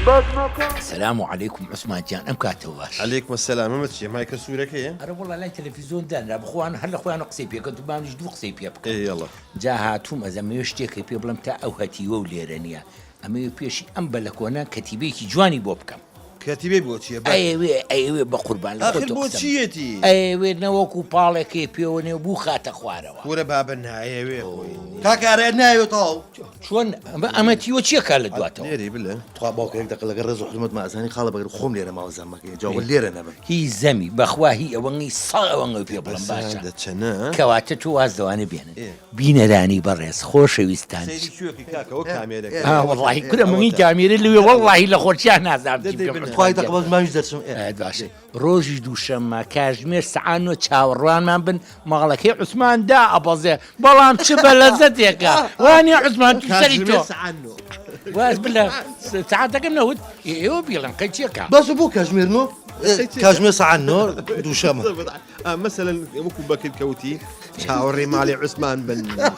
السلام عليكم عثمان جان ام كاتواش عليكم السلام ممتشي معك سوورك ايه أنا والله لا تلفزيون دان بخوان هلا خوان قصيبيا كنت بامنج دو قصيبيا ايه يلا جاها توم ازم يشتكي في بلمتا او هاتي وليرانيا اما بيشي ام بلكونا كتيبيكي جواني بوبكم كاتبي بوتشي ايوه بقربان اخي بوتشيتي ايوه نوكو بالكي بيوني بو خات خواروا ورا باب النهاية وي كاكا نايو طاو شلون اما تيو تشي قال دواتو ليري بالله تخوا باوك هيك دقل الرز وحلمت مع زاني خاله بغير خوم ليره ما زعما جو الليره انا هي زمي بخوا هي واني صا واني في بلم باشا هذا كواتتو وازدو انا بينا إيه. بينا راني بريس خوش ويستانس سيدي شوكي كاكا وكاميرك والله كل ما هي كاميرا اللي والله لا خوش انا تخوا تقبل ما يجدر شو باشا روجي دوشما كاجمير سعانو تشاوران من بن مغلك عثمان دا ابوزي بلان شبه لزتك واني عثمان تسريتو عنه واس بالله ساعتك منود ايوه بيلان قيتيكا بس ابو كاشمير نو كاشمير سعنو دوشما مثلا ممكن باكل كوتي شاوري مالي عثمان بن